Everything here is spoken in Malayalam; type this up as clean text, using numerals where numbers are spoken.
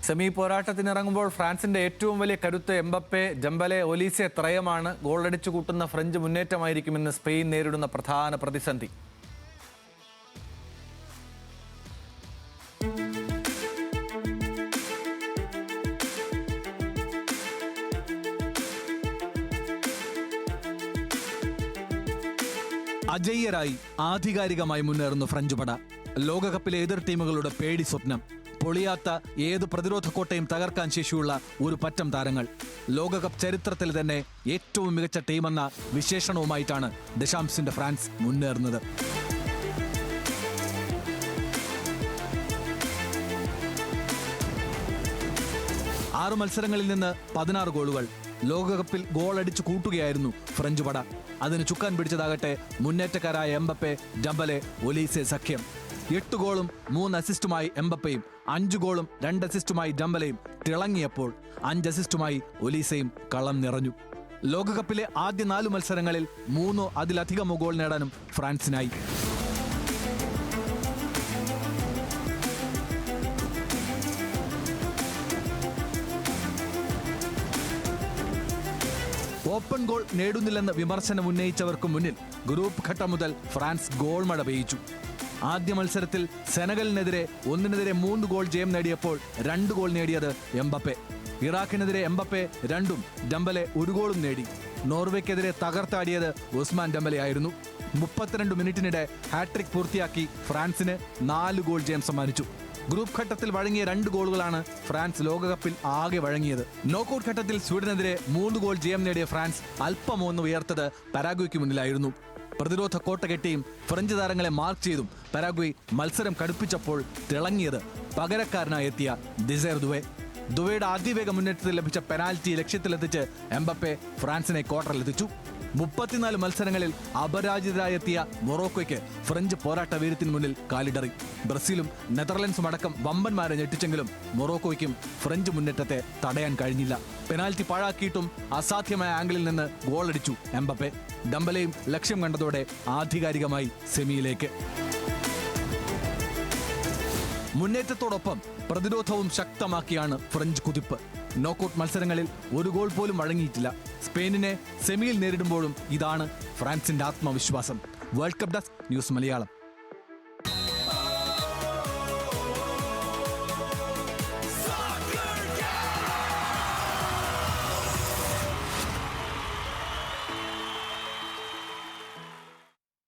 സെമി പോരാട്ടത്തിനിറങ്ങുമ്പോൾ ഫ്രാൻസിന്റെ ഏറ്റവും വലിയ കരുത്ത് എംബപ്പെ, ഡെംബലെ, ഒലീസെ ത്രയമാണ്. ഗോളടിച്ചു കൂട്ടുന്ന ഫ്രഞ്ച് മുന്നേറ്റമായിരിക്കുമെന്ന് സ്പെയിൻ നേരിടുന്ന പ്രധാന പ്രതിസന്ധി. അജയ്യരായി ആധികാരികമായി മുന്നേറുന്നു ഫ്രഞ്ച് പട. ലോകകപ്പിലെ എതിർ ടീമുകളുടെ പേടി സ്വപ്നം. പൊളിയാത്ത ഏത് പ്രതിരോധ കോട്ടയും തകർക്കാൻ ശേഷിയുള്ള ഒരു പറ്റം താരങ്ങൾ. ലോകകപ്പ് ചരിത്രത്തിൽ തന്നെ ഏറ്റവും മികച്ച ടീമെന്ന വിശേഷണവുമായിട്ടാണ് ഡെഷാംസിന്റെ ഫ്രാൻസ് മുന്നേറുന്നത്. ആറ് മത്സരങ്ങളിൽ നിന്ന് 16 ഗോളുകൾ. ലോകകപ്പിൽ ഗോളടിച്ചു കൂട്ടുകയായിരുന്നു ഫ്രഞ്ച് പട. അതിന് ചുക്കാൻ പിടിച്ചതാകട്ടെ മുന്നേറ്റക്കാരായ എംബപ്പെ, ഡെംബലെ, ഒലീസെ സഖ്യം. 8 ഗോളും 3 അസിസ്റ്റുമായി എംബപ്പയും 5 ഗോളും 2 അസിസ്റ്റുമായി ഡെംബലയും തിളങ്ങിയപ്പോൾ 5 അസിസ്റ്റുമായി ഒലീസയും കളം നിറഞ്ഞു. ലോകകപ്പിലെ ആദ്യ 4 മത്സരങ്ങളിൽ 3 അതിലധികമോ ഗോൾ നേടാനും ഫ്രാൻസിനായി. ഓപ്പൺ ഗോൾ നേടുന്നില്ലെന്ന് വിമർശനം ഉന്നയിച്ചവർക്ക് മുന്നിൽ ഗ്രൂപ്പ് ഘട്ടം മുതൽ ഫ്രാൻസ് ഗോൾ മഴ പെയ്യിച്ചു. ആദ്യ മത്സരത്തിൽ സെനഗലിനെതിരെ 1-3 ഗോൾ ജയം നേടിയപ്പോൾ 2 ഗോൾ നേടിയത് എംബപ്പെ. ഇറാഖിനെതിരെ എംബപ്പെ 2ഉം ഡെംബലെ 1 ഗോളും നേടി. നോർവേക്കെതിരെ തകർത്താടിയത് ഉസ്മാൻ ഡെംബലെയായിരുന്നു. 32 മിനിറ്റിനിടെ ഹാട്രിക് പൂർത്തിയാക്കി ഫ്രാൻസിന് 4 ഗോൾ ജയം സമ്മാനിച്ചു. ഗ്രൂപ്പ് ഘട്ടത്തിൽ വഴങ്ങിയ 2 ഗോളുകളാണ് ഫ്രാൻസ് ലോകകപ്പിൽ ആകെ വഴങ്ങിയത്. നോക്കൌട്ട് ഘട്ടത്തിൽ സ്വീഡനെതിരെ 3 ഗോൾ ജയം നേടിയ ഫ്രാൻസ് അല്പമൊന്ന് ഉയർത്തത് പരാഗ്വേക്ക് മുന്നിലായിരുന്നു. പ്രതിരോധ കോട്ട കെട്ടിയും ഫ്രഞ്ച് താരങ്ങളെ മാർക്ക് ചെയ്തും പരാഗ്വേ മത്സരം കടുപ്പിച്ചപ്പോൾ തിളങ്ങിയത് പകരക്കാരനായി എത്തിയ ഡിസൈർ ദുവേ. ദുവയുടെ അതിവേഗ മുന്നേറ്റത്തിൽ ലഭിച്ച പെനാൽറ്റി ലക്ഷ്യത്തിലെത്തിച്ച് എംബപ്പെ ഫ്രാൻസിനെ ക്വാർട്ടറിലെത്തിച്ചു. 34 മത്സരങ്ങളിൽ അപരാജിതരായെത്തിയ മൊറോക്കോയ്ക്ക് ഫ്രഞ്ച് പോരാട്ട വീരത്തിന് മുന്നിൽ കാലിടറി. ബ്രസീലും നെതർലൻഡ്സും അടക്കം വമ്പന്മാരെ ഞെട്ടിച്ചെങ്കിലും മൊറോക്കോയ്ക്കും ഫ്രഞ്ച് മുന്നേറ്റത്തെ തടയാൻ കഴിഞ്ഞില്ല. പെനാൽറ്റി പാഴാക്കിയിട്ടും അസാധ്യമായ ആംഗിളിൽ നിന്ന് ഗോളടിച്ചു എംബപ്പെ. ഡെംബലെയും ലക്ഷ്യം കണ്ടതോടെ ആധികാരികമായി സെമിയിലേക്ക്. മുന്നേറ്റത്തോടൊപ്പം പ്രതിരോധവും ശക്തമാക്കിയാണ് ഫ്രഞ്ച് കുതിപ്പ്. നോക്കൌട്ട് മത്സരങ്ങളിൽ 1 ഗോൾ പോലും വഴങ്ങിയിട്ടില്ല. സ്പെയിനിനെ സെമിയിൽ നേരിടുമ്പോഴും ഇതാണ് ഫ്രാൻസിന്റെ ആത്മവിശ്വാസം. World cup desk news Malayalam.